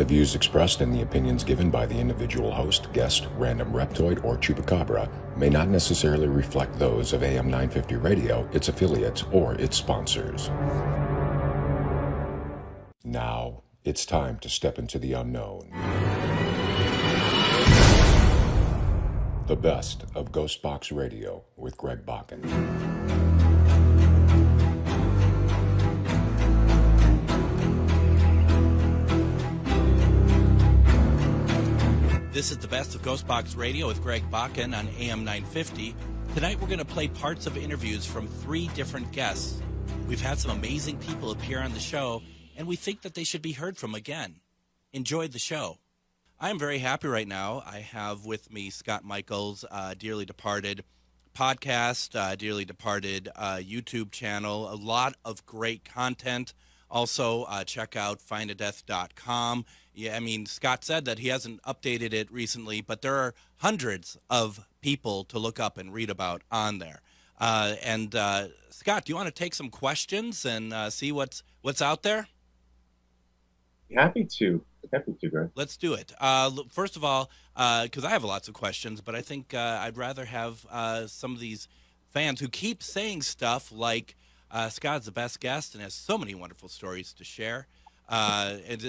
The views expressed and the opinions given by the individual host, guest, random reptoid, or chupacabra may not necessarily reflect those of AM 950 Radio, its affiliates, or its sponsors. Now, it's time to step into the unknown. The best of Ghostbox Radio with Greg Bakken. This is the best of Ghostbox Radio with Greg Bakken on AM 950. Tonight we're going to play parts of interviews from 3 different guests. We've had some amazing people appear on the show, and we think that they should be heard from again. Enjoy the show. I'm very happy right now. I have with me Scott Michaels, Dearly Departed podcast, Dearly Departed YouTube channel, a lot of great content. Also, check out findadeath.com. Yeah, I mean, Scott said that he hasn't updated it recently, but there are hundreds of people to look up and read about on there. Scott, do you want to take some questions and see what's out there? Happy to, Greg. Let's do it. First of all, because I have lots of questions, but I think I'd rather have some of these fans who keep saying stuff like Scott's the best guest and has so many wonderful stories to share. The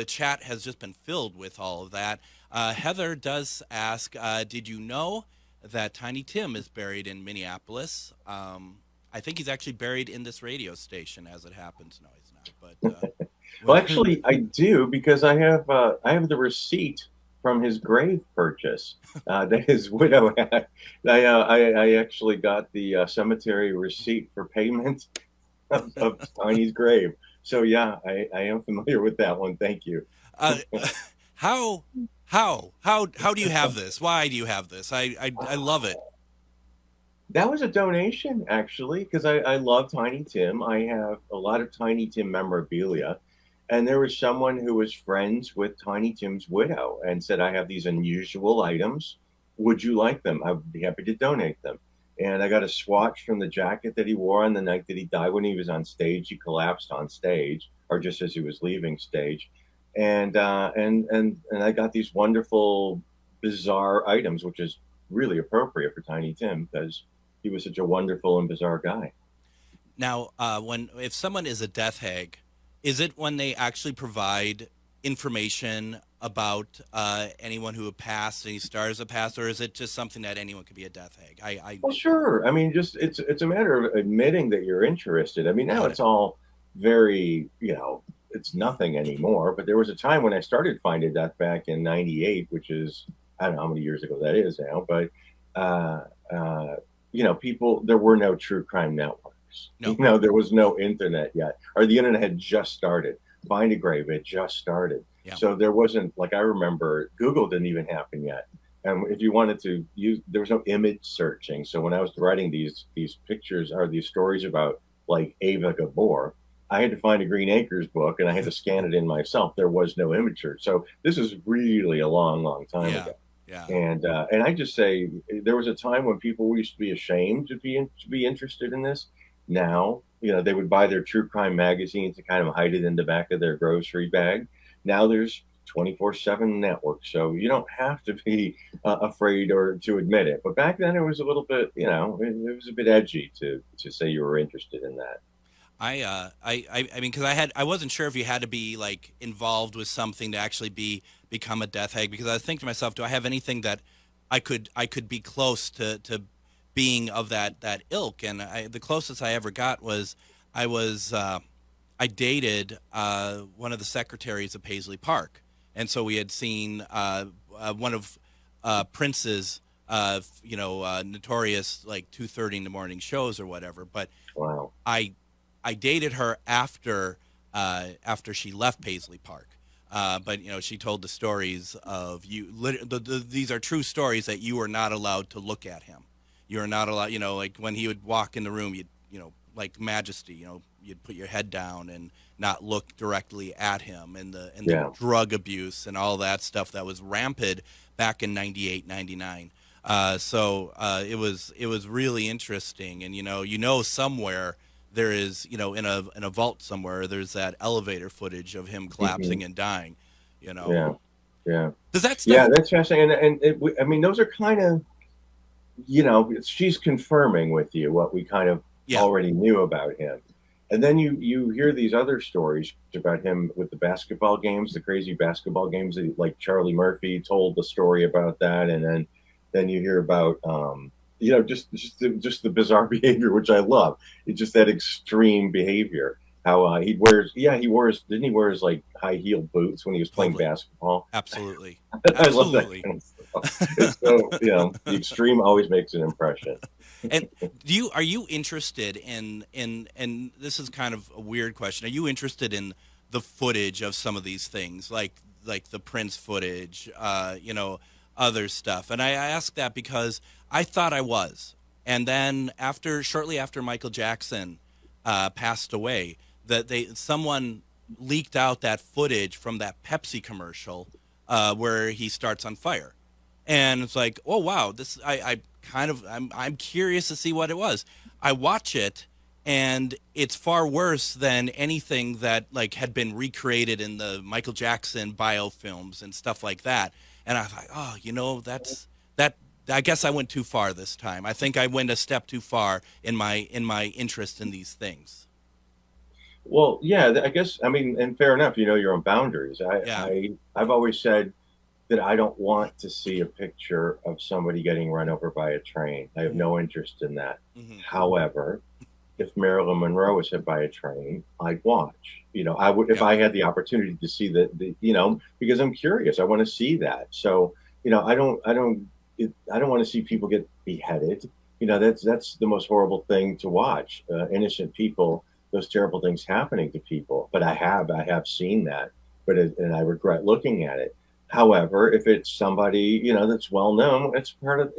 chat has just been filled with all of that. Heather does ask, did you know that Tiny Tim is buried in Minneapolis? I think he's actually buried in this radio station, as it happens. No, he's not. But well, actually, I do, because I have the receipt from his grave purchase that his widow had. I actually got the cemetery receipt for payment of Tiny's grave. So yeah, I am familiar with that one. Thank you. How do you have this? Why do you have this? I love it. That was a donation, actually, because I love Tiny Tim. I have a lot of Tiny Tim memorabilia, and there was someone who was friends with Tiny Tim's widow and said, "I have these unusual items. Would you like them? I would be happy to donate them." And I got a swatch from the jacket that he wore on the night that he died. When he was on stage, he collapsed on stage, or just as he was leaving stage. And I got these wonderful, bizarre items, which is really appropriate for Tiny Tim because he was such a wonderful and bizarre guy. Now, if someone is a death hag, is it when they actually provide information about anyone who had passed, any stars that passed, or is it just something that anyone could be a death hag? Well, sure. I mean, just it's a matter of admitting that you're interested. I mean, now it's all very, it's nothing anymore. But there was a time when I started Find a Death back in '98, which is, I don't know how many years ago that is now, but there were no true crime networks. No. There was no internet yet, or the internet had just started. Find a Grave had just started. Yeah. So there wasn't, I remember, Google didn't even happen yet. And if you wanted to use, there was no image searching. So when I was writing these pictures or these stories about Ava Gabor, I had to find a Green Acres book and I had to scan it in myself. There was no image search. So this is really a long, long time ago. Yeah. And I just say there was a time when people used to be ashamed to be interested in this. Now, they would buy their true crime magazines to kind of hide it in the back of their grocery bag. Now there's 24/7 networks, so you don't have to be afraid or to admit it. But back then it was a little bit, it was a bit edgy to say you were interested in that. I mean, because I wasn't sure if you had to be involved with something to actually become a death hag. Because I was thinking to myself, do I have anything that I could be close to being of that ilk? And the closest I ever got was I dated one of the secretaries of Paisley Park, and so we had seen one of Prince's notorious 2:30 in the morning shows or whatever. But wow. I dated her after she left Paisley Park. But she told the stories of you. These are true stories that you were not allowed to look at him. You are not allowed. When he would walk in the room, you'd like Majesty. You'd put your head down and not look directly at him, and the drug abuse and all that stuff that was rampant back in 98, 99. So it was really interesting, and somewhere there is, in a vault somewhere, there's that elevator footage of him Hmm. collapsing and dying. You know, Yeah, yeah, does that yeah. stuff? That's fascinating. I mean, those are kind of, she's confirming with you what we kind of Yeah, already knew about him. And then you hear these other stories about him with the basketball games, the crazy basketball games, like Charlie Murphy told the story about that, and then you hear about just the bizarre behavior, which I love. It's just that extreme behavior. How he wore didn't he wear his like high heel boots when he was playing totally, basketball? absolutely, I love that absolutely. kind of stuff. It's so, the extreme always makes an impression. And are you interested in and this is kind of a weird question. Are you interested in the footage of some of these things, like the Prince footage, other stuff? And I ask that because I thought I was, and then shortly after Michael Jackson passed away, that someone leaked out that footage from that Pepsi commercial where he starts on fire, and it's like, oh wow, this I kind of I'm curious to see what it was. I watch it, and it's far worse than anything that like had been recreated in the Michael Jackson biofilms and stuff like that. And I thought, oh, that. I guess I went too far this time. I think I went a step too far in my interest in these things. Well, yeah, I guess, I mean, and fair enough, your own boundaries. Yeah. I've always said that I don't want to see a picture of somebody getting run over by a train. I have no interest in that. Hmm. However, if Marilyn Monroe was hit by a train, I'd watch. I would if Yep. I had the opportunity to see because I'm curious. I want to see that. So, I don't want to see people get beheaded. That's the most horrible thing to watch. Innocent people, those terrible things happening to people. But I have seen that, and I regret looking at it. However, if it's somebody that's well known, it's part of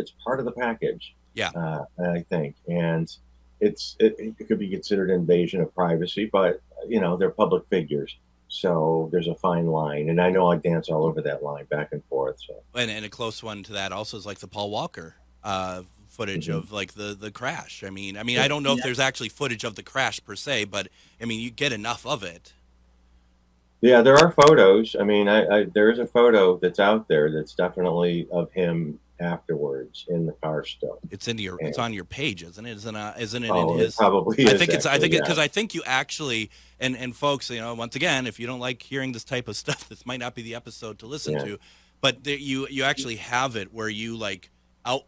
the package. Yeah. I think, and it could be considered invasion of privacy, but they're public figures, so there's a fine line, and I know I dance all over that line back and forth. So, And a close one to that also is like the Paul Walker footage mhm. of like the crash. I mean, Yeah. I don't know if there's actually footage of the crash per se, but I mean, you get enough of it. Yeah, there are photos. I mean, there is a photo that's out there that's definitely of him afterwards in the car still. It's on your page, isn't it? Isn't it in Oh, it his? probably I is think it's I actually, think it yeah. because I think you actually and folks, once again, if you don't like hearing this type of stuff, this might not be the episode to listen Yeah. to. But you actually have it where you like out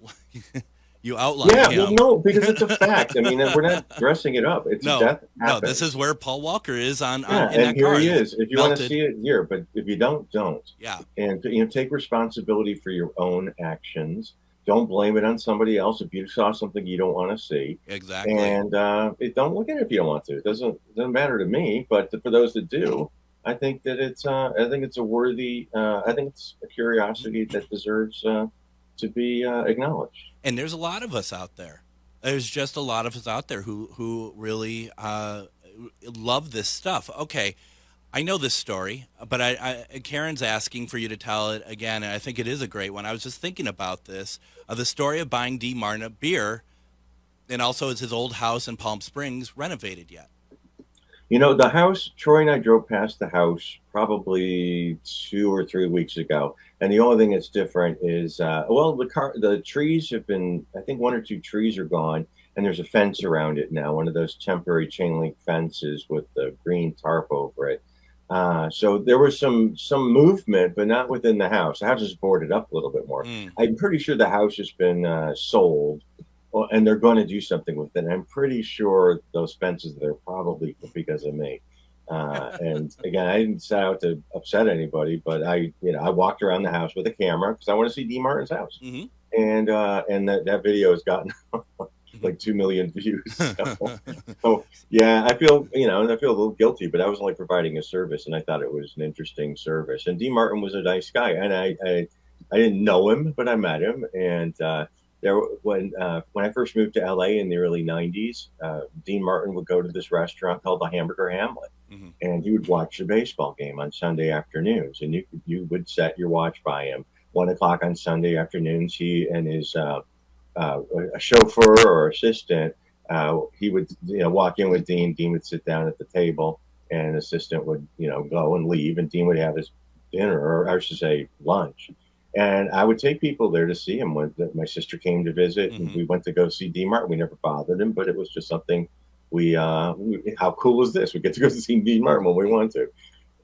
you outline Yeah, well, him. no, because it's a fact. I mean, we're not dressing it up. It's a No, death no, this is happens. where Paul Walker is on Yeah, in and that here car. he He's is. If you want to melted. see it, here. But if you don't, don't. Yeah, And take responsibility for your own actions. Don't blame it on somebody else if you saw something you don't want to see. exactly. And don't look at it if you don't want to. It doesn't matter to me. But for those that do, I think it's a worthy. I think it's a curiosity that deserves to be acknowledged. And there's a lot of us out there. There's just a lot of us out there who really love this stuff. Okay, I know this story, but Karen's asking for you to tell it again, and I think it is a great one. I was just thinking about this, the story of buying D. Martin a beer, and also is his old house in Palm Springs renovated yet? The house, Troy and I drove past the house probably 2 or 3 weeks ago. And the only thing that's different is, well, the trees have been, I think one or two trees are gone, and there's a fence around it now, one of those temporary chain link fences with the green tarp over it. So there was some movement, but not within the house. The house is boarded up a little bit more. Mm. I'm pretty sure the house has been sold, well, and they're going to do something with it. I'm pretty sure those fences there probably because of me. And again, I didn't set out to upset anybody, but I walked around the house with a camera because I want to see D. Martin's house, Hmm. and that video has gotten like 2 million views. So yeah, I feel a little guilty, but I was only providing a service, and I thought it was an interesting service. And D. Martin was a nice guy, and I didn't know him, but I met him, and when I first moved to LA in the early '90s, Dean Martin would go to this restaurant called the Hamburger Hamlet, Hmm. and he would watch the baseball game on Sunday afternoons, and you would set your watch by him. 1 o'clock on Sunday afternoons, he and his a chauffeur or assistant he would, walk in with Dean. Dean would sit down at the table, and an assistant would, go and leave, and Dean would have his dinner, or I should say lunch. And I would take people there to see him when my sister came to visit, and we went to go see Dean Martin. We never bothered him, but it was just something how cool is this? We get to go see Dean Martin when we want to.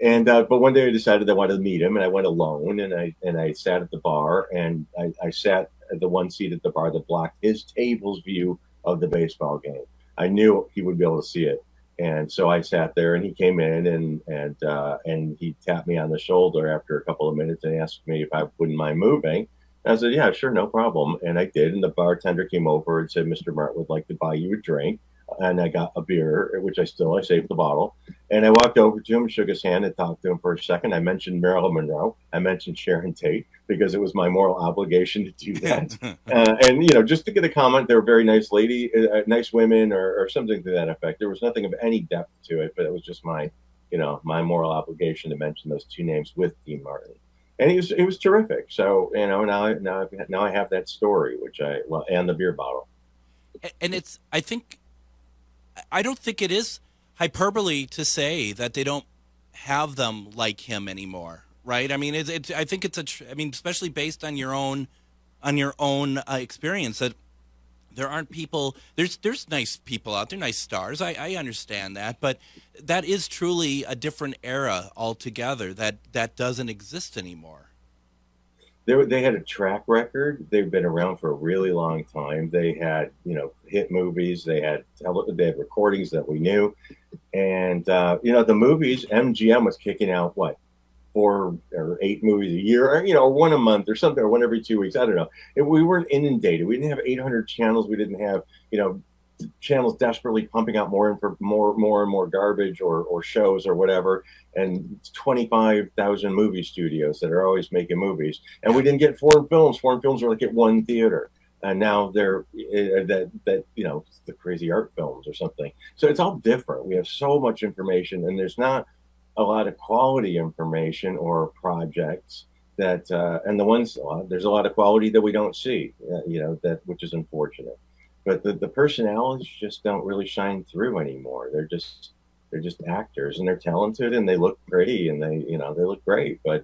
And but one day I decided I wanted to meet him, and I went alone, and I sat at the bar, and I sat at the one seat at the bar that blocked his table's view of the baseball game. I knew he would be able to see it, and so I sat there, and he came in, and he tapped me on the shoulder after a couple of minutes and asked me if I wouldn't mind moving. And I said, yeah, sure, no problem. And I did, and the bartender came over and said, Mr. Martin would like to buy you a drink. And I got a beer, which I saved the bottle. And I walked over to him, shook his hand, and talked to him for a second. I mentioned Marilyn Monroe. I mentioned Sharon Tate because it was my moral obligation to do that. And, just to get a comment, they were very nice nice women or something to that effect. There was nothing of any depth to it, but it was just my moral obligation to mention those two names with Dean Martin. And he was terrific. So, now I have that story, and the beer bottle. And I don't think it is hyperbole to say that they don't have them like him anymore, right? I mean, I think especially based on your own experience, that there aren't people. There's nice people out there, nice stars. I understand that, but that is truly a different era altogether. That doesn't exist anymore. They had a track record. They've been around for a really long time. They had, hit movies. They had recordings that we knew. And, the movies, MGM was kicking out, 4 or 8 movies a year, or one a month or something, or one every 2 weeks. I don't know. We weren't inundated. We didn't have 800 channels. We didn't have, channels desperately pumping out more and more garbage or shows or whatever, and 25,000 movie studios that are always making movies. And we didn't get foreign films. Foreign films were like at one theater, and now they're the crazy art films or something. So it's all different. We have so much information, and there's not a lot of quality information or projects that and there's a lot of quality that we don't see, which is unfortunate. But the personalities just don't really shine through anymore. They're just actors, and they're talented, and they look pretty, and they look great, but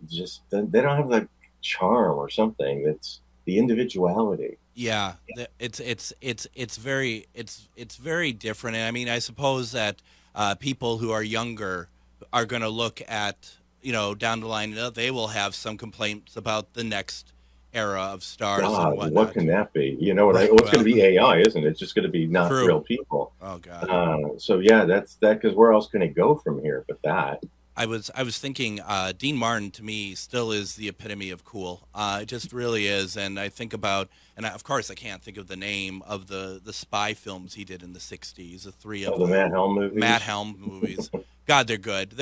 just they don't have the charm or something. That's the individuality. Yeah, it's very different. And I mean, I suppose that people who are younger are going to look at down the line. They will have some complaints about the next era of stars. God, and whatnot. what can that be? What's going to be AI, isn't it? It's just going to be not True. Real people. Oh God. So yeah, that's that. Because where else can it go from here? But that. I was thinking Dean Martin to me still is the epitome of cool. It just really is. And I think about, of course I can't think of the name of the spy films he did in the 60s, the 3 of the Matt Helm movies. Matt Helm movies. God, they're good.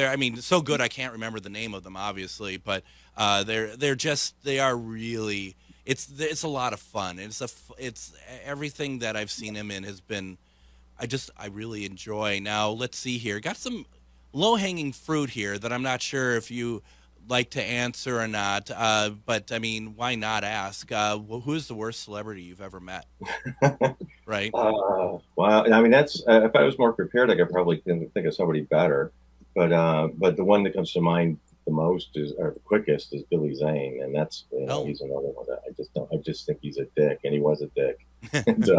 So good I can't remember the name of them, obviously, but they are really, it's a lot of fun. It's everything that I've seen him in has been, I really enjoy. Now let's see here. Got some low-hanging fruit here that I'm not sure if you like to answer or not, but I mean, why not ask? Who's the worst celebrity you've ever met? Right? Well, I mean, that's if I was more prepared, I could probably think of somebody better. But the one that comes to mind the most or the quickest is Billy Zane, and that's he's another one that I just think he's a dick, and he was a dick. He's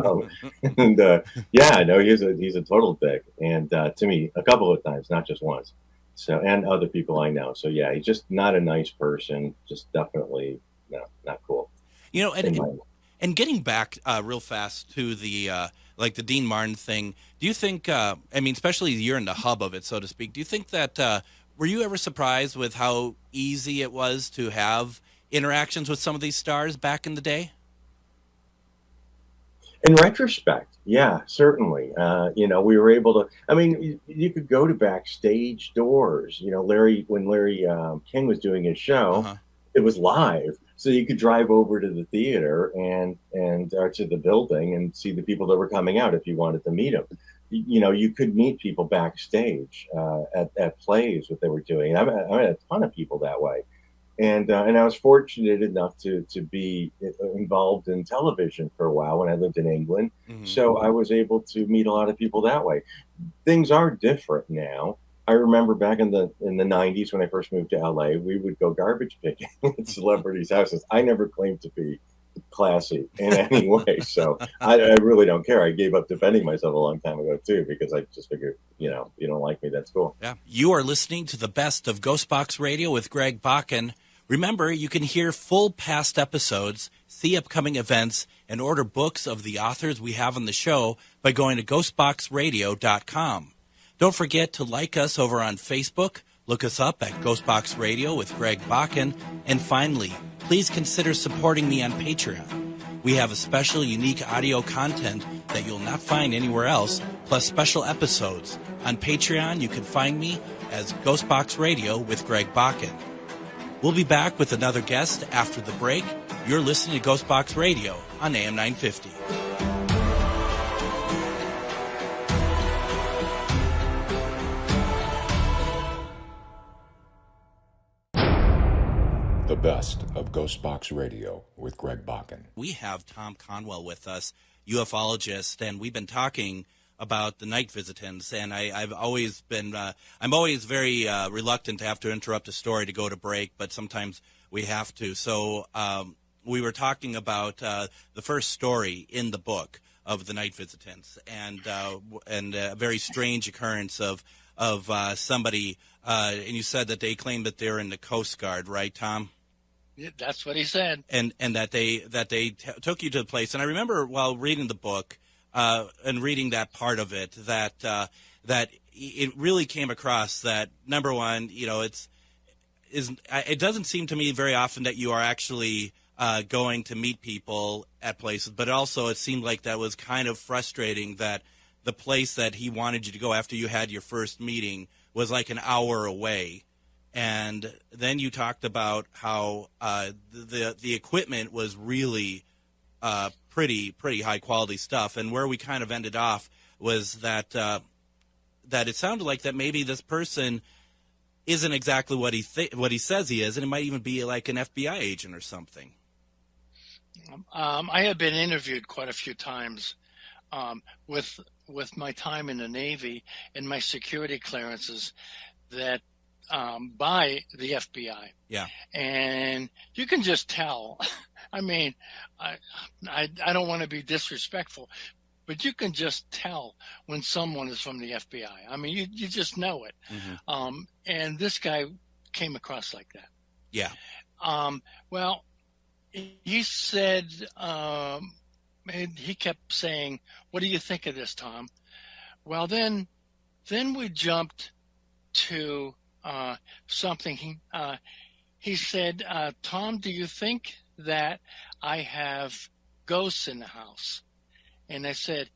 a total dick, and to me a couple of times, not just once. So, and other people I know. So yeah, he's just not a nice person. Just definitely not cool. And getting back real fast to the the Dean Martin thing, do you think? I mean, especially you're in the hub of it, so to speak. Do you think that were you ever surprised with how easy it was to have interactions with some of these stars back in the day? In retrospect, yeah, certainly. We were able to. I mean, you could go to backstage doors. When Larry King was doing his show, it was live, so you could drive over to the theater and to the building and see the people that were coming out if you wanted to meet them. You could meet people backstage at plays, what they were doing. I met a ton of people that way. And I was fortunate enough to be involved in television for a while when I lived in England. Mm-hmm. So I was able to meet a lot of people that way. Things are different now. I remember back in the '90s when I first moved to LA, we would go garbage picking at celebrities' houses. I never claimed to be classy in any way, so I really don't care. I gave up defending myself a long time ago too, because I just figured, you don't like me, that's cool. Yeah. You are listening to the best of Ghostbox Radio with Greg Bakken. Remember, you can hear full past episodes, see upcoming events, and order books of the authors we have on the show by going to ghostboxradio.com. Don't forget to like us over on Facebook, look us up at Ghostbox Radio with Greg Bakken, and finally, please consider supporting me on Patreon. We have a special, unique audio content that you'll not find anywhere else, plus special episodes. On Patreon, you can find me as Ghostbox Radio with Greg Bakken. We'll be back with another guest after the break. You're listening to Ghostbox Radio on AM 950. The best of Ghostbox Radio with Greg Bakken. We have Tom Conwell with us, ufologist, and we've been talking about the night visitants. And I'm always very reluctant to have to interrupt a story to go to break, but sometimes we have to. So we were talking about the first story in the book of the night visitants, and a very strange occurrence of somebody. And you said that they claimed that they're in the Coast Guard, right, Tom? Yeah, that's what he said. And that they took you to the place. And I remember while reading the book and reading that part of it that it really came across that, number one, it doesn't seem to me very often that you are actually going to meet people at places, but also it seemed like that was kind of frustrating that the place that he wanted you to go after you had your first meeting was like an hour away. And then you talked about how the equipment was really pretty high quality stuff. And where we kind of ended off was that it sounded like that maybe this person isn't exactly what he says he is, and it might even be like an FBI agent or something. I have been interviewed quite a few times with my time in the Navy and my security clearances that by the FBI. Yeah. And you can just tell. I mean, I don't want to be disrespectful, but you can just tell when someone is from the FBI. I mean, you just know it. Mm-hmm. And this guy came across like that. Yeah. Well, he said, he kept saying, "What do you think of this, Tom?" Well, then we jumped to something. He said, "Tom, do you think that I have ghosts in the house?" And I said,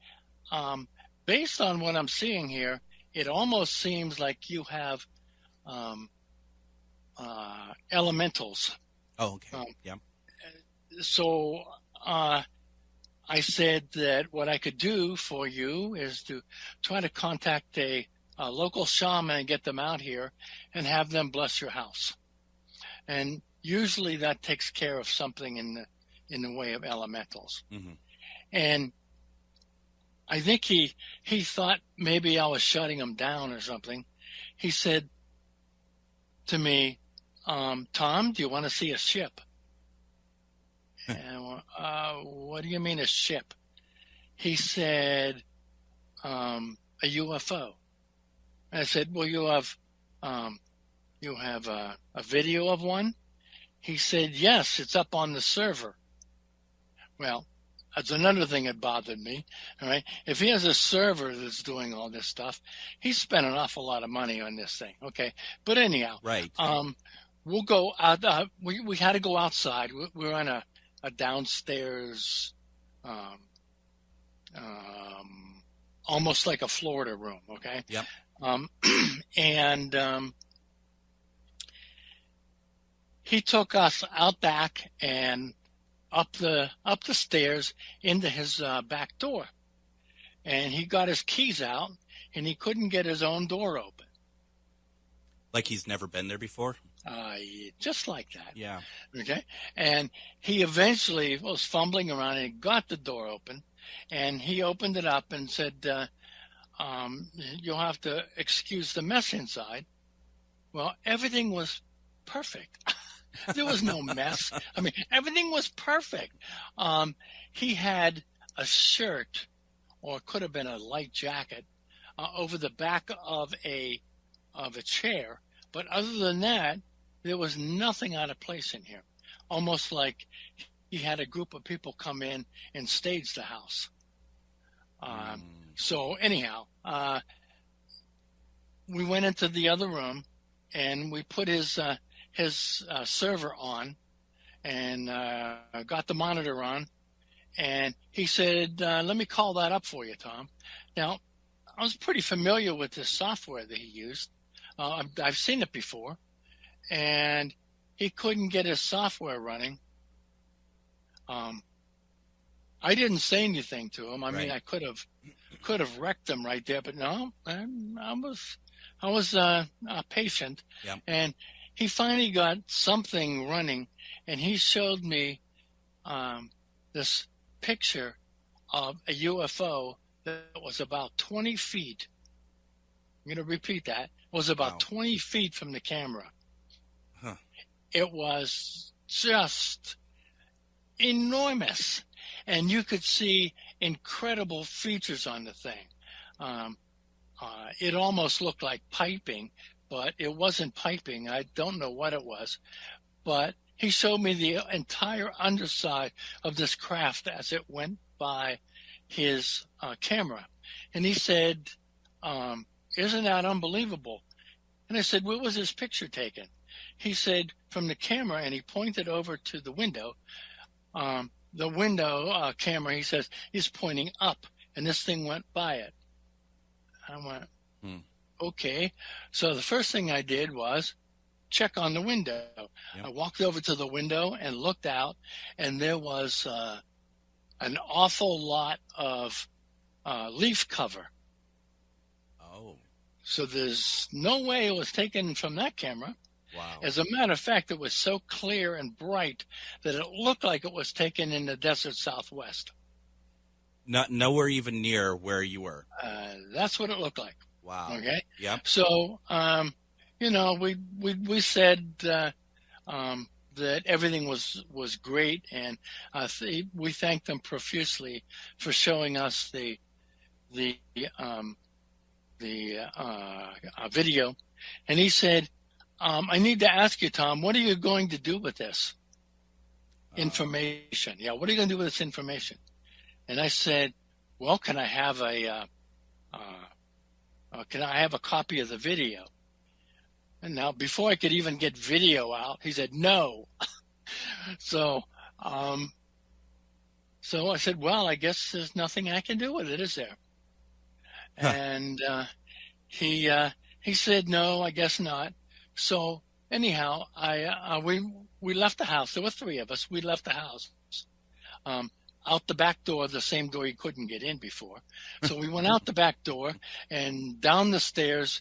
based on what I'm seeing here, it almost seems like you have elementals. Oh, okay. Yeah. So I said that what I could do for you is to try to contact a local shaman and get them out here and have them bless your house. And usually that takes care of something in the way of elementals. Mm-hmm. And I think he thought maybe I was shutting him down or something. He said to me, "Tom, do you want to see a ship?" And what do you mean a ship? He said, a UFO. And I said, well, you have a video of one? He said, yes, it's up on the server. Well, that's another thing that bothered me. All right. If he has a server that's doing all this stuff, he spent an awful lot of money on this thing. Okay. But anyhow, right. We'll go out. We had to go outside. We're on a downstairs, almost like a Florida room. Okay. Yep. And he took us out back and up the stairs into his back door, and he got his keys out, and he couldn't get his own door open. Like he's never been there before? Just like that. Yeah. Okay. And he eventually was fumbling around and he got the door open, and he opened it up and said, you'll have to excuse the mess inside. Well, everything was perfect. There was no mess. I mean, everything was perfect. He had a shirt, or it could have been a light jacket, over the back of a chair. But other than that, there was nothing out of place in here. Almost like he had a group of people come in and stage the house. So anyhow, we went into the other room and we put his server on and got the monitor on. And he said, let me call that up for you, Tom. Now, I was pretty familiar with this software that he used. I've seen it before. And he couldn't get his software running. I didn't say anything to him. I mean, I could have wrecked him right there, but no, I was patient. Yep. And he finally got something running, and he showed me this picture of a UFO that was about 20 feet. I'm going to repeat that. It was about 20 feet from the camera. Huh. It was just enormous, and you could see incredible features on the thing. It almost looked like piping, but it wasn't piping. I don't know what it was, but he showed me the entire underside of this craft as it went by his camera. And he said, isn't that unbelievable? And I said, where was this picture taken? He said, from the camera, and he pointed over to the window. The window camera, he says, is pointing up, and this thing went by it. I went, okay. So the first thing I did was check on the window. Yep. I walked over to the window and looked out, and there was an awful lot of leaf cover. Oh. So there's no way it was taken from that camera. Wow. As a matter of fact, it was so clear and bright that it looked like it was taken in the desert Southwest. Nowhere even near where you were. That's what it looked like. Wow. Okay. Yep. So, we said that everything was great, and we thanked them profusely for showing us the video. And he said, I need to ask you, Tom, what are you going to do with this information? Yeah, what are you going to do with this information? And I said, well, can I have a copy of the video? And now, before I could even get video out, he said no. So I said, well, I guess there's nothing I can do with it, is there? Huh. And he said, no, I guess not. So anyhow, we left the house. There were three of us. We left the house out the back door, the same door he couldn't get in before. So we went out the back door and down the stairs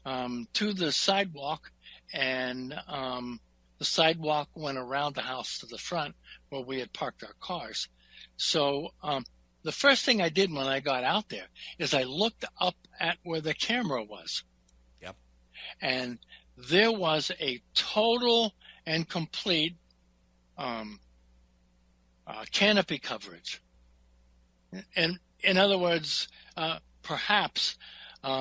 to the sidewalk, and the sidewalk went around the house to the front where we had parked our cars. So the first thing I did when I got out there is I looked up at where the camera was. Yep. And there was a total and complete canopy coverage. And in other words, perhaps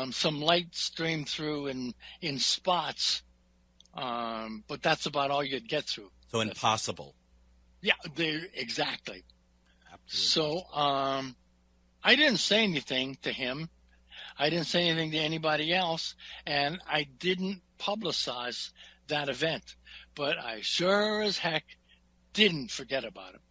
some light streamed through in spots, but that's about all you'd get through. So impossible. Yeah, exactly. Absolutely. So I didn't say anything to him. I didn't say anything to anybody else, and I didn't publicize that event. But I sure as heck didn't forget about it.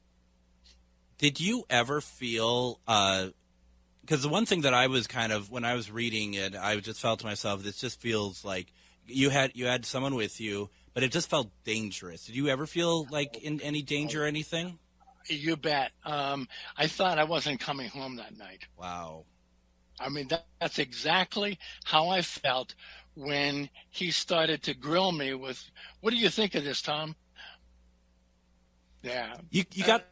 Did you ever feel because the one thing that I was kind of, when I was reading it, I just felt to myself, this just feels like you had someone with you, but it just felt dangerous. Did you ever feel like in any danger or anything? You bet. I thought I wasn't coming home that night. Wow. I mean, that's exactly how I felt when he started to grill me with, "What do you think of this, Tom?" Yeah, that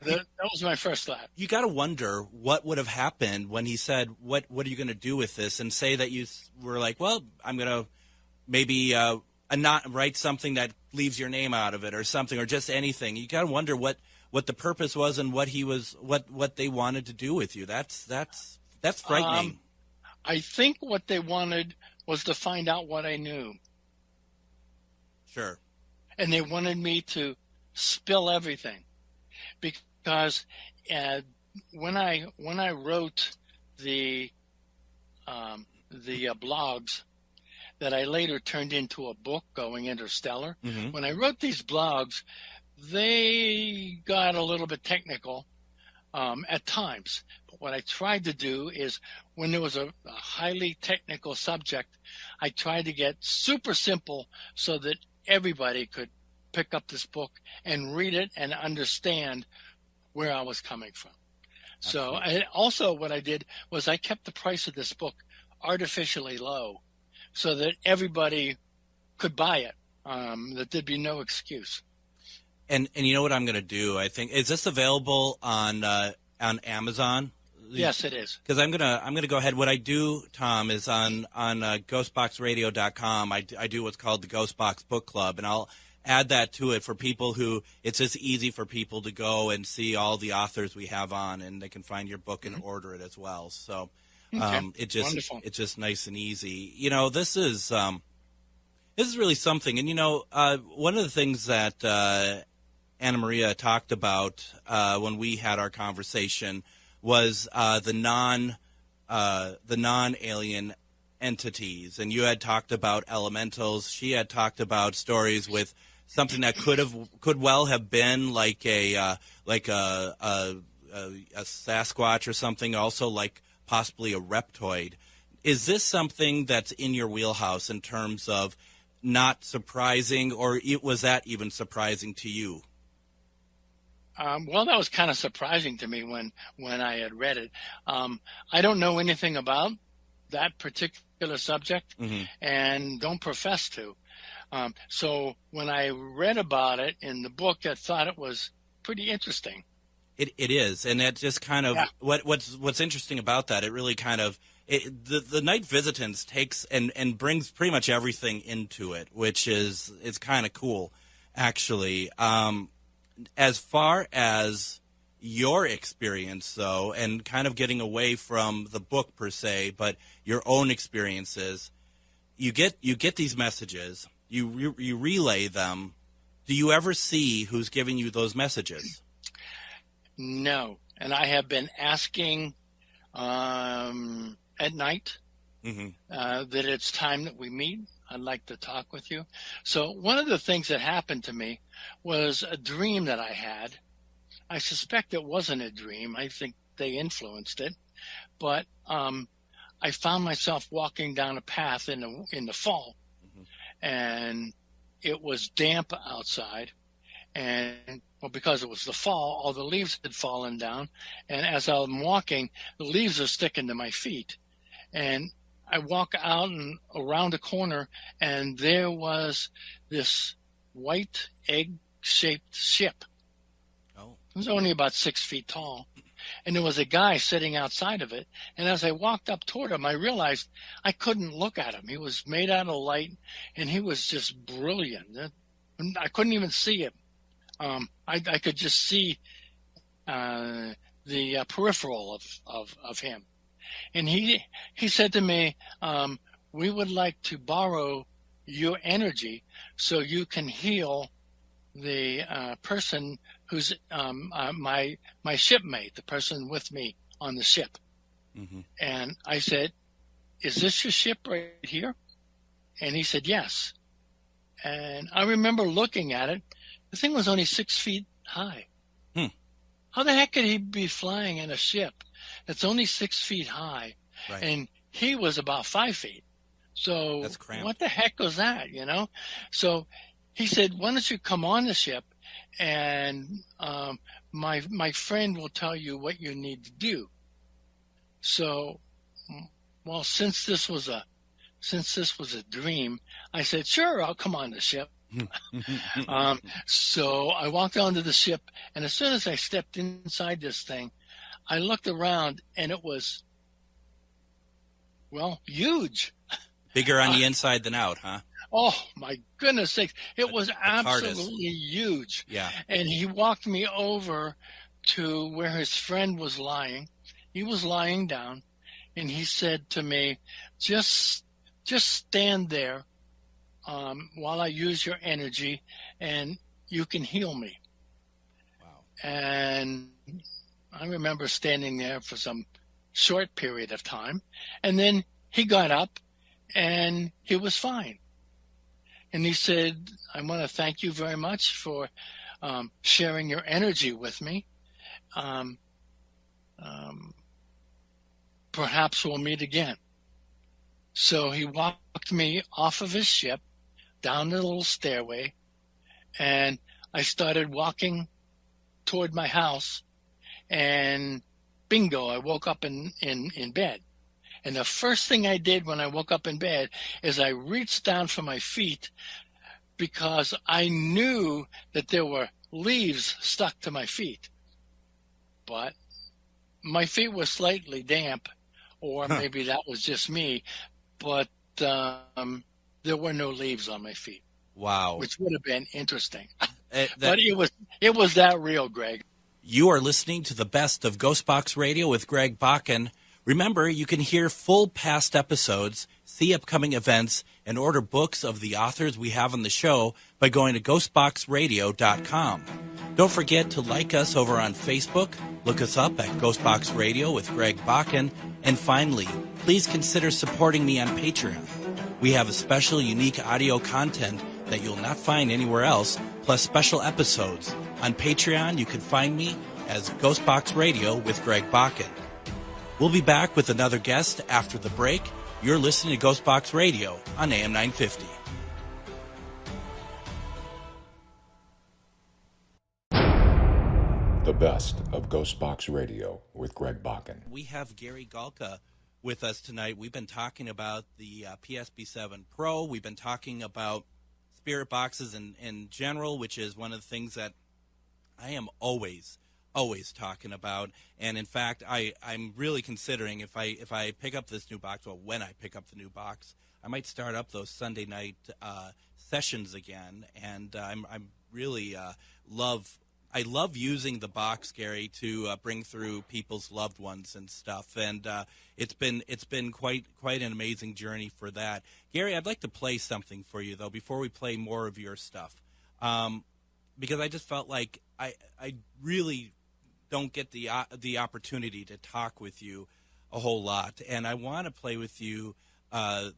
was my first thought. You got to wonder what would have happened when he said, "What are you going to do with this?" And say that you were like, "Well, I'm going to maybe not write something that leaves your name out of it, or something, or just anything." You got to wonder what the purpose was and what they wanted to do with you. That's frightening. I think what they wanted was to find out what I knew. Sure. And they wanted me to spill everything, because when I wrote the blogs that I later turned into a book, Going Interstellar, mm-hmm. when I wrote these blogs, they got a little bit technical at times. But what I tried to do is, when there was a highly technical subject, I tried to get super simple so that everybody could pick up this book and read it and understand where I was coming from. So also what I did was I kept the price of this book artificially low so that everybody could buy it, that there'd be no excuse. And you know what I'm going to do? I think, is this available on Amazon? Yes, it is. Because I'm gonna go ahead. What I do, Tom, is on ghostboxradio.com. I do what's called the Ghostbox Book Club, and I'll add that to it for people who it's just easy for people to go and see all the authors we have on, and they can find your book and order it as well. So it's just nice and easy. You know, this is really something. And you know, one of the things that Anna Maria talked about when we had our conversation was the non-alien entities, and you had talked about elementals. She had talked about stories with something that could well have been like a Sasquatch or something, also like possibly a reptoid. Is this something that's in your wheelhouse in terms of not surprising, or was that even surprising to you? Well, that was kind of surprising to me when I had read it. I don't know anything about that particular subject, mm-hmm. and don't profess to. So when I read about it in the book, I thought it was pretty interesting. It is, and it just kind of what's interesting about that. It really kind of the Night Visitants takes and brings pretty much everything into it, which is kind of cool, actually. As far as your experience, though, and kind of getting away from the book per se, but your own experiences, you get these messages, you relay them. Do you ever see who's giving you those messages? No, and I have been asking at night mm-hmm. That it's time that we meet. I'd like to talk with you. So one of the things that happened to me was a dream that I had. I suspect it wasn't a dream. I think they influenced it. But I found myself walking down a path in the fall, mm-hmm. and it was damp outside. And well, because it was the fall, all the leaves had fallen down. And as I'm walking, the leaves are sticking to my feet. And I walk out and around a corner, and there was this white egg-shaped ship. Oh. It was only about 6 feet tall. And there was a guy sitting outside of it. And as I walked up toward him, I realized I couldn't look at him. He was made out of light, and he was just brilliant. I couldn't even see him. I could just see the peripheral of him. And he said to me, we would like to borrow your energy so you can heal the person who's my shipmate, the person with me on the ship. Mm-hmm. And I said, is this your ship right here? And he said, yes. And I remember looking at it. The thing was only 6 feet high. How the heck could he be flying in a ship that's only 6 feet high? Right. And he was about 5 feet. So that's cramped. What the heck was that, you know? So he said, why don't you come on the ship, and my friend will tell you what you need to do. So, well, since this was a since this was a dream, I said, sure, I'll come on the ship. So I walked onto the ship, and as soon as I stepped inside this thing, I looked around, and it was, well, huge. Bigger on the inside than out, huh? Oh, my goodness sakes. It was absolutely huge. Yeah. And he walked me over to where his friend was lying. He was lying down, and he said to me, just stand there while I use your energy, and you can heal me. Wow. And I remember standing there for some short period of time, and then he got up, and he was fine. And he said, I want to thank you very much for sharing your energy with me. Perhaps we'll meet again. So he walked me off of his ship, down the little stairway, and I started walking toward my house, and bingo, I woke up in bed. And the first thing I did when I woke up in bed is I reached down for my feet because I knew that there were leaves stuck to my feet. But my feet were slightly damp, or maybe that was just me, but there were no leaves on my feet. Wow. Which would have been interesting. But it was that real, Greg. You are listening to the best of Ghostbox Radio with Greg Bakken. Remember, you can hear full past episodes, see upcoming events, and order books of the authors we have on the show by going to ghostboxradio.com. Don't forget to like us over on Facebook, look us up at Ghostbox Radio with Greg Bakken, and finally, please consider supporting me on Patreon. We have a special, unique audio content that you'll not find anywhere else, plus special episodes. On Patreon, you can find me as Ghostbox Radio with Greg Bakken. We'll be back with another guest after the break. You're listening to Ghostbox Radio on AM 950. The best of Ghostbox Radio with Greg Bakken. We have Gary Galka with us tonight. We've been talking about the PSB7 Pro. We've been talking about spirit boxes in general, which is one of the things that I am always talking about. And in fact, I'm really considering if I pick up this new box, well, when I pick up the new box, I might start up those Sunday night sessions again. And I'm really I love using the box, Gary, to bring through people's loved ones and stuff. And it's been quite an amazing journey for that. Gary, I'd like to play something for you though before we play more of your stuff, because I just felt like I really don't get the opportunity to talk with you a whole lot, and I want to play with you one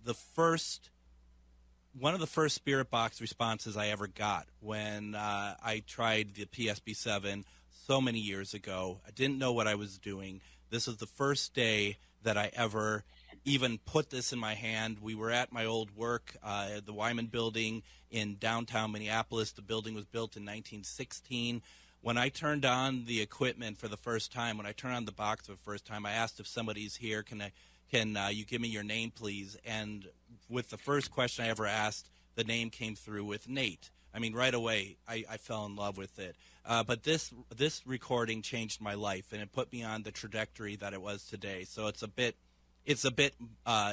of the first spirit box responses I ever got when I tried the PSB7 so many years ago. I didn't know what I was doing. This was the first day that I ever even put this in my hand. We were at my old work, the Wyman building in downtown Minneapolis. The building was built in 1916. When I turned on the equipment for the first time, when I turned on the box for the first time, I asked if somebody's here, can you give me your name, please? And with the first question I ever asked, the name came through with Nate. I mean, right away, I fell in love with it. But this recording changed my life, and it put me on the trajectory that it was today. So it's a bit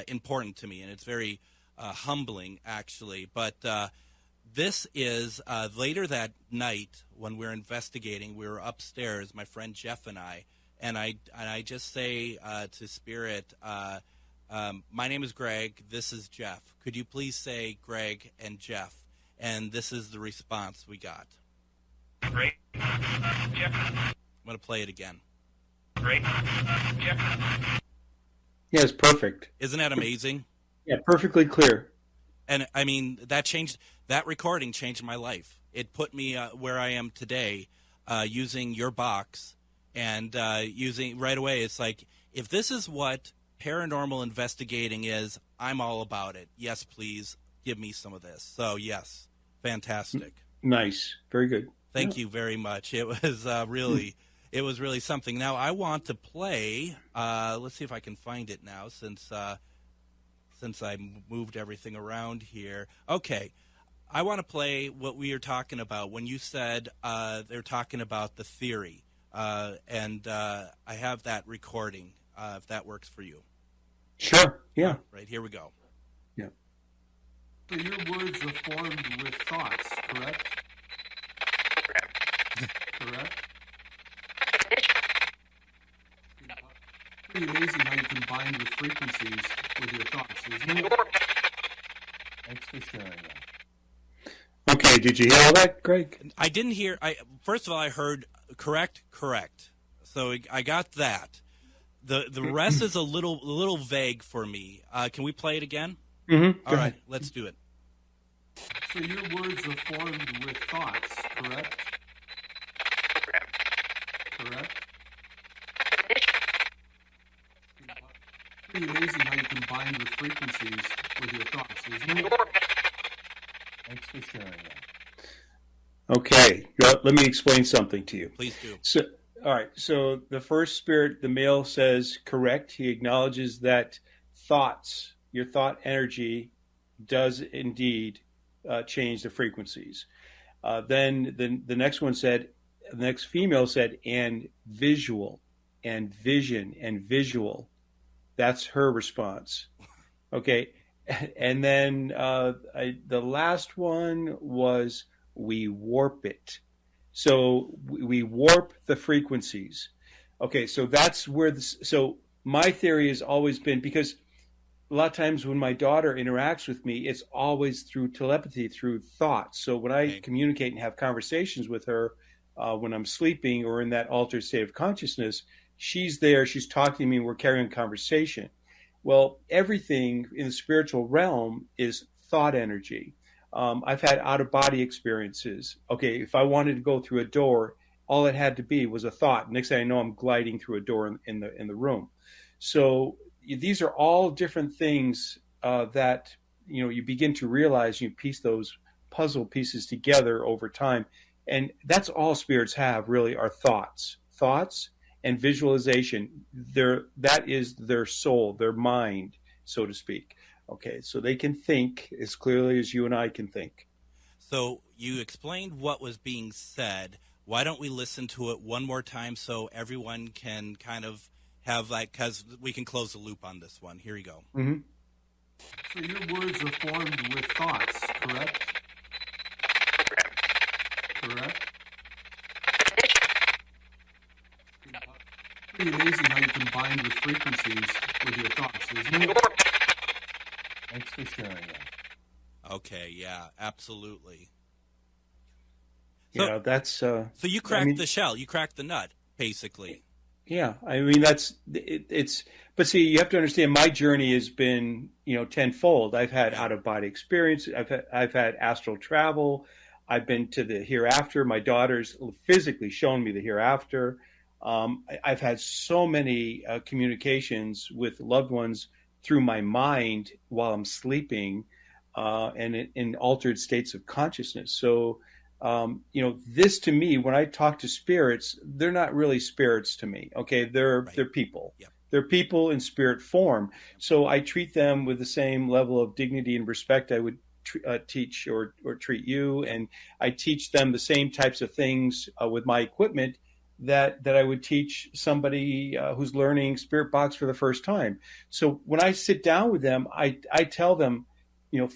important to me, and it's very humbling, actually. But this is later that night when we were investigating. We were upstairs, my friend Jeff and I just say to Spirit, my name is Greg, this is Jeff. Could you please say Greg and Jeff? And this is the response we got. Greg, Jeff. I'm going to play it again. Greg, Jeff. Yeah, it's perfect. Isn't that amazing? Yeah, perfectly clear. And I mean, that recording changed my life. It put me where I am today, using your box and using right away. It's like, if this is what paranormal investigating is, I'm all about it. Yes, please give me some of this. So yes, fantastic. Nice. Very good. Thank you very much. It was it was really something. Now I want to play, let's see if I can find it now, since since I moved everything around here. Okay. I want to play what we were talking about when you said they're talking about the theory. And I have that recording, if that works for you. Sure. Yeah. Right, here we go. Yeah. So your words are formed with thoughts, correct? Correct? Pretty amazing how you combine the frequencies with your thoughts, isn't it? Thanks for sharing that. Okay. Did you hear all that, Greg? I didn't hear. First of all, I heard correct. So I got that. The rest is a little vague for me. Can we play it again? Mm-hmm. All right, let's do it. So your words are formed with thoughts, correct? Correct? Pretty amazing how you combine the frequencies with your thoughts, isn't it? Thanks for sharing that. Okay. Let me explain something to you. Please do. So, all right. So the first spirit, the male, says correct. He acknowledges that thoughts, your thought energy, does indeed change the frequencies. Then the next one said, the next female said, and visual, and vision, and visual. That's her response. Okay. And then the last one was, we warp it. So we warp the frequencies. Okay, so that's where so my theory has always been, because a lot of times when my daughter interacts with me, it's always through telepathy, through thoughts. So when I communicate and have conversations with her when I'm sleeping or in that altered state of consciousness, she's there, she's talking to me, and we're carrying a conversation. Well, everything in the spiritual realm is thought energy. I've had out-of-body experiences. Okay, if I wanted to go through a door, all it had to be was a thought. Next thing I know, I'm gliding through a door in the room. So these are all different things that you begin to realize. You piece those puzzle pieces together over time, and that's all spirits have. Really, are thoughts and visualization. That is their soul, their mind, so to speak. Okay, so they can think as clearly as you and I can think. So you explained what was being said. Why don't we listen to it one more time so everyone can kind of have because we can close the loop on this one. Here you go. Mm-hmm. So your words are formed with thoughts, correct? Correct? Pretty amazing how you combine the frequencies with your thoughts, isn't it? Thanks for sharing that. Okay, yeah, absolutely. So, that's so you cracked the shell, you cracked the nut, basically. Yeah, I mean it's. But see, you have to understand, my journey has been tenfold. I've had out of body experience. I've had astral travel. I've been to the hereafter. My daughter's physically shown me the hereafter. I've had so many communications with loved ones through my mind while I'm sleeping, and in altered states of consciousness. So, this to me, when I talk to spirits, they're not really spirits to me. Okay, they're people. Yep. They're people in spirit form. So I treat them with the same level of dignity and respect I would teach or treat you, and I teach them the same types of things with my equipment that I would teach somebody who's learning Spirit Box for the first time. So when I sit down with them, I tell them,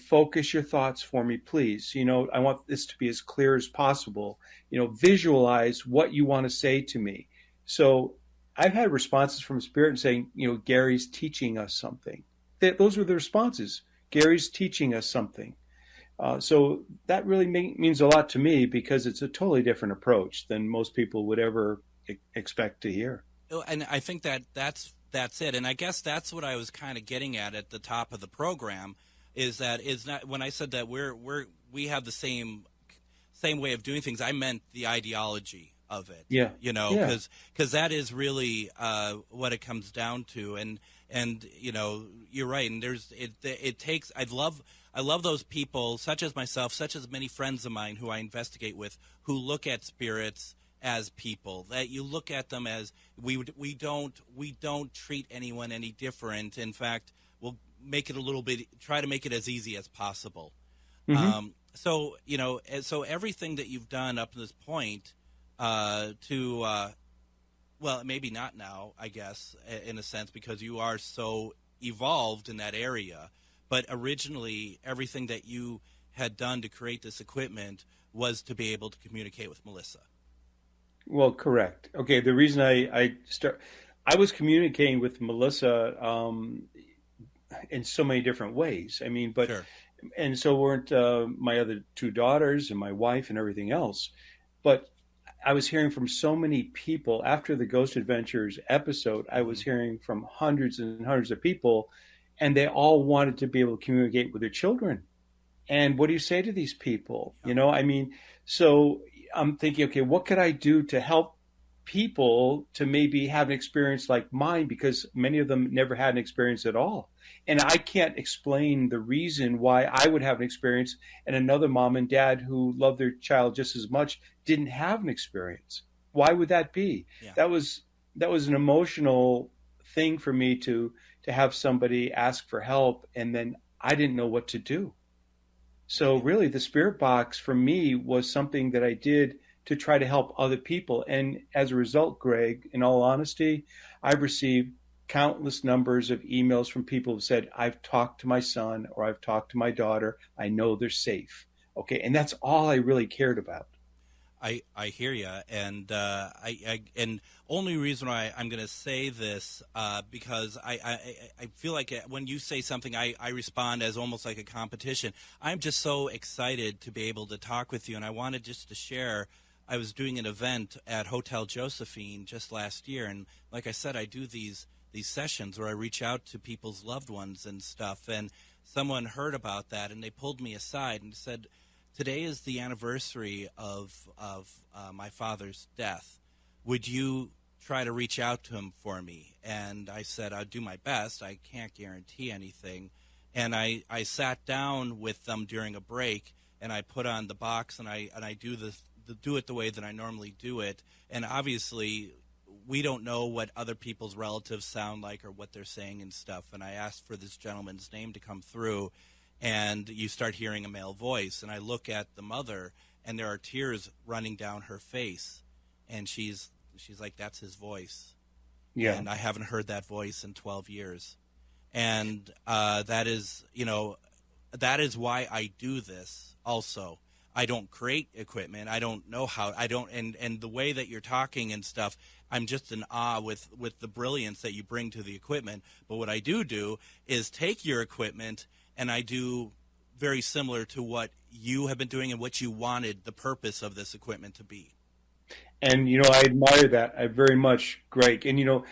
focus your thoughts for me, please. I want this to be as clear as possible. Visualize what you want to say to me. So I've had responses from Spirit saying, Gary's teaching us something. Those were the responses. Gary's teaching us something. So that really means a lot to me, because it's a totally different approach than most people would ever expect to hear. And I think that's it. And I guess that's what I was kind of getting at the top of the program, is not when I said that we have the same way of doing things. I meant the ideology of it. Yeah. Because that is really what it comes down to. And you're right. And it takes. I love those people, such as myself, such as many friends of mine who I investigate with, who look at spirits as people. That you look at them as we don't treat anyone any different. In fact, make it a little bit, try to make it as easy as possible. Mm-hmm. So, so everything that you've done up to this point, well, maybe not now, I guess, in a sense, because you are so evolved in that area. But originally, everything that you had done to create this equipment was to be able to communicate with Melissa. Well, correct. Okay, the reason I was communicating with Melissa in so many different ways. I mean, but Sure. and so weren't my other two daughters and my wife and everything else. But I was hearing from so many people after the Ghost Adventures episode. I was hearing from hundreds and hundreds of people, and they all wanted to be able to communicate with their children. And what do you say to these people? You know, I mean, so I'm thinking, okay, what could I do to help people to maybe have an experience like mine? Because many of them never had an experience at all. And I can't explain the reason why I would have an experience and another mom and dad who love their child just as much didn't have an experience. Why would that be? Yeah. That was an emotional thing for me to have somebody ask for help, and then I didn't know what to do. So really the spirit box for me was something that I did to try to help other people. And as a result, Greg, in all honesty, I've received countless numbers of emails from people who said, I've talked to my son or I've talked to my daughter. I know they're safe. Okay. And that's all I really cared about. I hear you, and and only reason why I'm going to say this because I feel like when you say something, I respond as almost like a competition. I'm just so excited to be able to talk with you, and I wanted just to share. I was doing an event at Hotel Josephine just last year, and like I said, I do these sessions where I reach out to people's loved ones and stuff, and someone heard about that, and they pulled me aside and said, today is the anniversary of my father's death. Would you try to reach out to him for me? And I said, I'll do my best. I can't guarantee anything. And I sat down with them during a break, and I put on the box, and I do it the way that I normally do it. And obviously, we don't know what other people's relatives sound like or what they're saying and stuff. And I asked for this gentleman's name to come through, and you start hearing a male voice, and I look at the mother, and there are tears running down her face, and she's like, that's his voice. Yeah. And I haven't heard that voice in 12 years. And that is why I do this also. I don't create equipment. I don't know how. And the way that you're talking and stuff, I'm just in awe with the brilliance that you bring to the equipment. But what I do is take your equipment, and I do very similar to what you have been doing and what you wanted the purpose of this equipment to be. And, I admire that. I very much, Greg. And,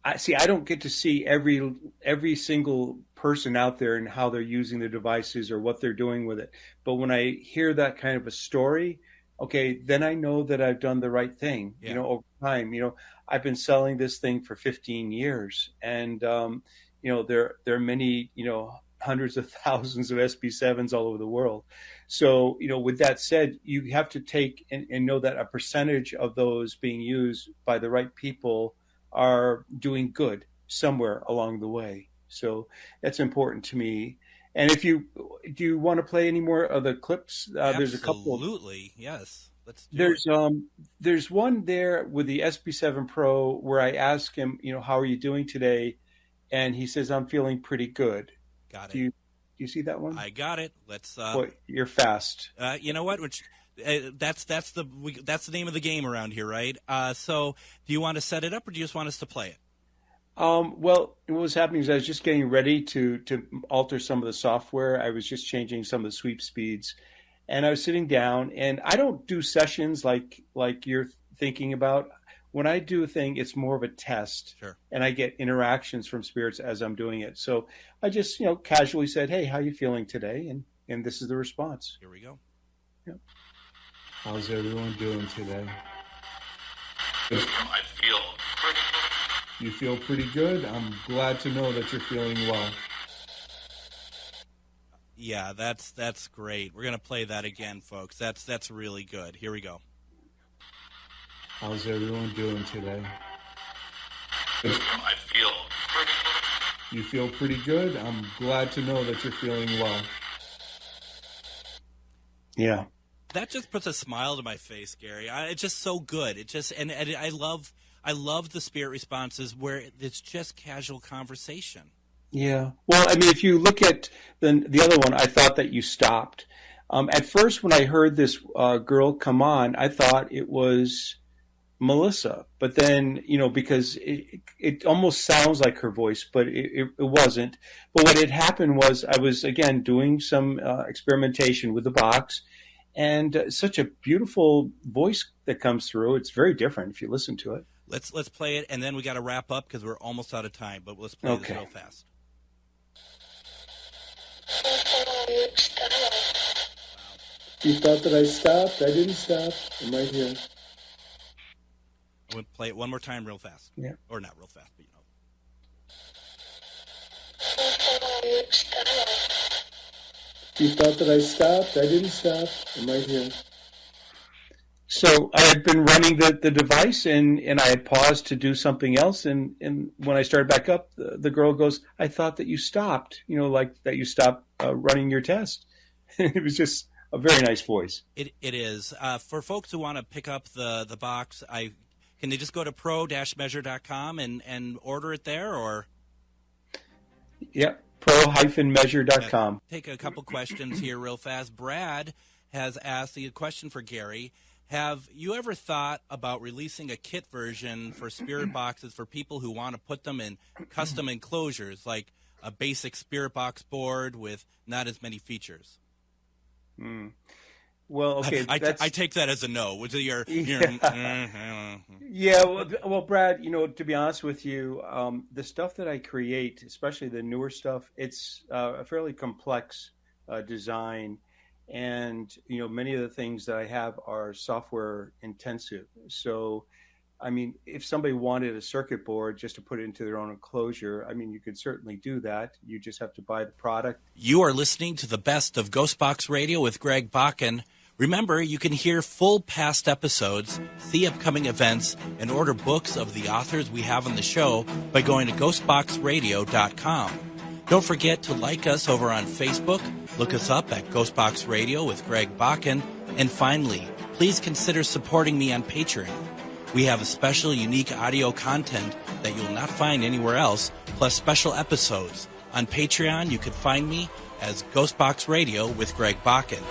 I don't get to see every single person out there and how they're using their devices or what they're doing with it. But when I hear that kind of a story, okay, then I know that I've done the right thing, Yeah. Over time. I've been selling this thing for 15 years. And, there are many, hundreds of thousands of SB7s all over the world. So, with that said, you have to take and know that a percentage of those being used by the right people are doing good somewhere along the way. So that's important to me. And do you want to play any more of the clips? There's a couple. Absolutely, yes. Let's do it. There's one there with the SB7 Pro where I ask him, how are you doing today? And he says, I'm feeling pretty good. Got it. Do you see that one? I got it. Let's. Boy, you're fast. You know what? That's the name of the game around here, right? So, do you want to set it up, or do you just want us to play it? Well, what was happening is I was just getting ready to alter some of the software. I was just changing some of the sweep speeds, and I was sitting down. And I don't do sessions like you're thinking about. When I do a thing, it's more of a test. Sure. And I get interactions from spirits as I'm doing it. So I just, casually said, "Hey, how you feeling today?" And this is the response. Here we go. Yep. How's everyone doing today? I feel pretty. You feel pretty good? I'm glad to know that you're feeling well. Yeah, that's great. We're gonna play that again, folks. That's really good. Here we go. How's everyone doing today? I feel pretty. You feel pretty good. I'm glad to know that you're feeling well. Yeah. That just puts a smile to my face, Gary. It's just so good. It just and I love the spirit responses where it's just casual conversation. Yeah. Well, I mean, if you look at the other one, I thought that you stopped. At first, when I heard this girl come on, I thought it was Melissa. But then, because it almost sounds like her voice, but it wasn't. But what had happened was I was, again, doing some experimentation with the box. And such a beautiful voice that comes through. It's very different if you listen to it. Let's play it, and then we got to wrap up because we're almost out of time. But let's play this real fast. You thought that I stopped? I didn't stop. I'm right here. I'm going to play it one more time real fast. Yeah. Or not real fast, but You thought that I stopped? I didn't stop. I'm right here. So I had been running the device, and I had paused to do something else. And when I started back up, the girl goes, I thought that you stopped, like that you stopped running your test. It was just a very nice voice. It is. For folks who want to pick up the box, can they just go to pro-measure.com and order it there, or? Yep. pro-measure.com. Take a couple questions here real fast. Brad has asked a question for Gary. Have you ever thought about releasing a kit version for spirit boxes for people who want to put them in custom enclosures, like a basic spirit box board with not as many features? Well, okay. I take that as a no. Yeah, well, Brad, to be honest with you, the stuff that I create, especially the newer stuff, it's a fairly complex design. And, many of the things that I have are software intensive. So, I mean, if somebody wanted a circuit board just to put it into their own enclosure, I mean, you could certainly do that. You just have to buy the product. You are listening to the best of Ghostbox Radio with Greg Bakken. Remember, you can hear full past episodes, see upcoming events, and order books of the authors we have on the show by going to ghostboxradio.com. Don't forget to like us over on Facebook, look us up at Ghostbox Radio with Greg Bakken, and finally, please consider supporting me on Patreon. We have a special, unique audio content that you'll not find anywhere else, plus special episodes. On Patreon, you can find me as Ghostbox Radio with Greg Bakken.